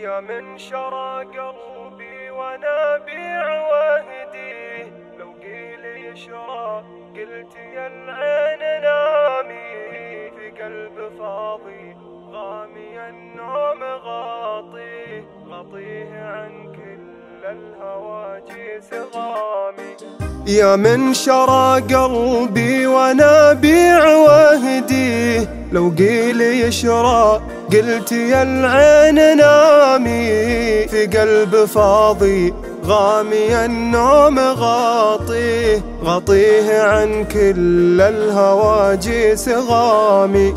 يا من شرى قلبي وانا بيع وهدي، لو قيل يشرى قلت يا العين نامي، في قلب فاضي غامي النوم غطيه عن كل الهواجس غامي. يا من شرى قلبي وانا بيع وهدي، لو قيل يشرى قلت يا العين نامي، في قلب فاضي غامي النوم غطيه عن كل الهواجس غامي.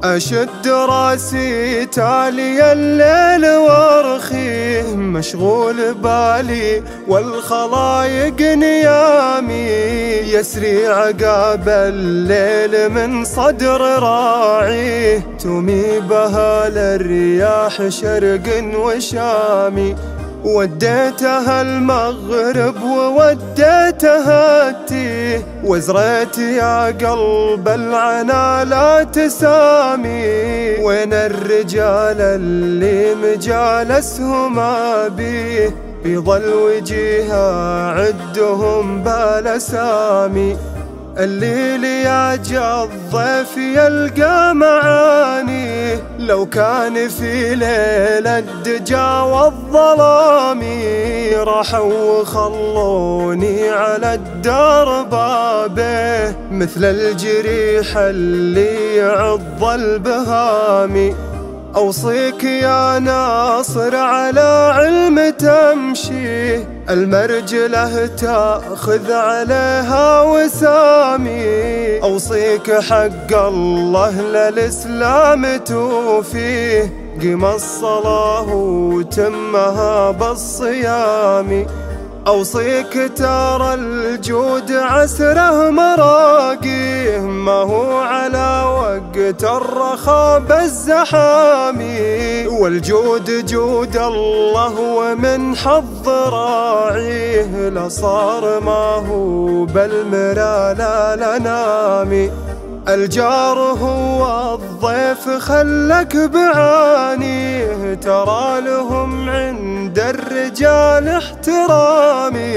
أشد راسي تالي الليل وارخيه، مشغول بالي والخلايق نيامي، يسري عقاب الليل من صدر راعيه، تمي بها للرياح شرق وشامي. وديتها المغرب ووديتها التيه، وزريت يا قلب العنا لا تسامي، وين الرجال اللي مجالسهما بيه، يظل وجيها عدهم بالاسامي. الليل يا الضيف يلقى معاني، لو كان في ليل الدجا والظلام، راحوا وخلوني على الدار بابه، مثل الجريح اللي يعض البهامي. أوصيك يا ناصر على علم تمشي، المرجله تأخذ عليها وسامي. أوصيك حق الله للإسلام توفيه، قم الصلاة وتمها بالصيام. أوصيك ترى الجود عسره مراقيه، ما هو على وقت الرخاء بالزحامي، والجود جود الله ومن حظ راعيه، لصار ما هو بالمرا لا لنامي. الجار هو الضيف خلك بعانيه، ترى لهم عند الرجال احترامي.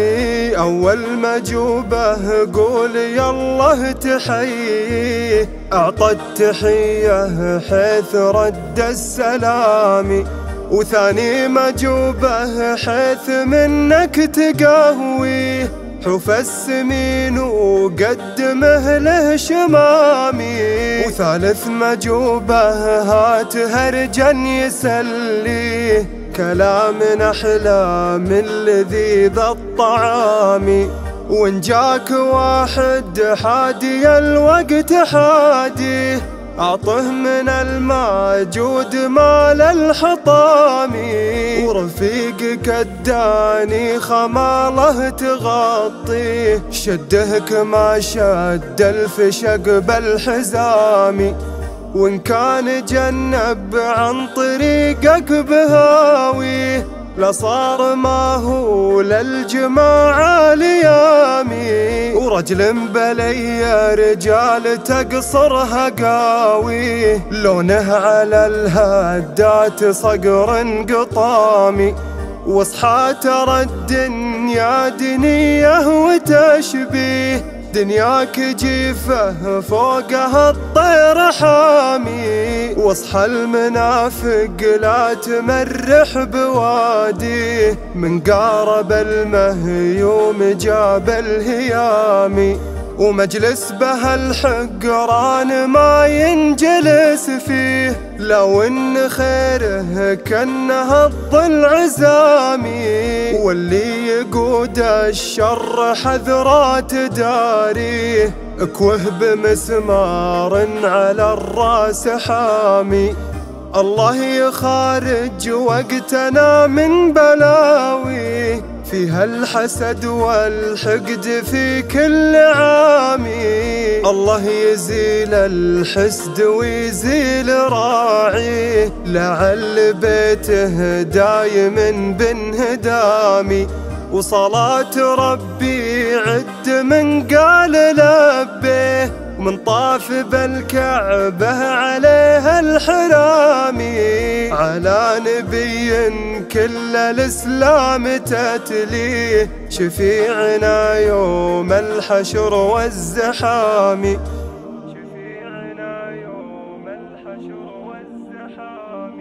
أول ما جوبه قول يالله تحييه، أعطى التحية حيث رد السلام. وثاني ما جوبه حيث منك تقهويه، حف السمين وقدمه له شمامي. وثالث مجوبه هات هرجا يسليه، كلام أحلى من لذيذ الطعام. وإن جاك واحد حادي الوقت حاديه، أعطه من الماجود مال الحطام. ورفيقك الداني خماله تغطيه، شده كما شد الفشق بالحزام. وإن كان جنب عن طريقك بهاويه، لصار ما هو للجماعة ليامي. ورجل بلي رجال تقصرها قاوي، لونه على الهدات صقر قطامي. واصحى ترى الدنيا دنية وتشبيه، دنياك جيفه فوقها الطير حامي. واصحى المنافق لا تمرح بواديه، من قارب المهيوم جاب الهيامي. ومجلس به الحقران ما ينجلس فيه، لو ان خيره كانها الضلع زامي. واللي يقود الشر حذرات داريه، اكوه بمسمار على الراس حامي. الله يخارج وقتنا من بلاوي، فيها الحسد والحقد في كل عام. الله يزيل الحسد ويزيل راعيه، لعل بيته دايم بانهدام. وصلاة ربي عد من قال لبيه، من طاف بالكعبة عليها الحرامي، على نبي كل الإسلام تتليه، شفيعنا يوم الحشر والزحام. شفيعنا يوم الحشر والزحام.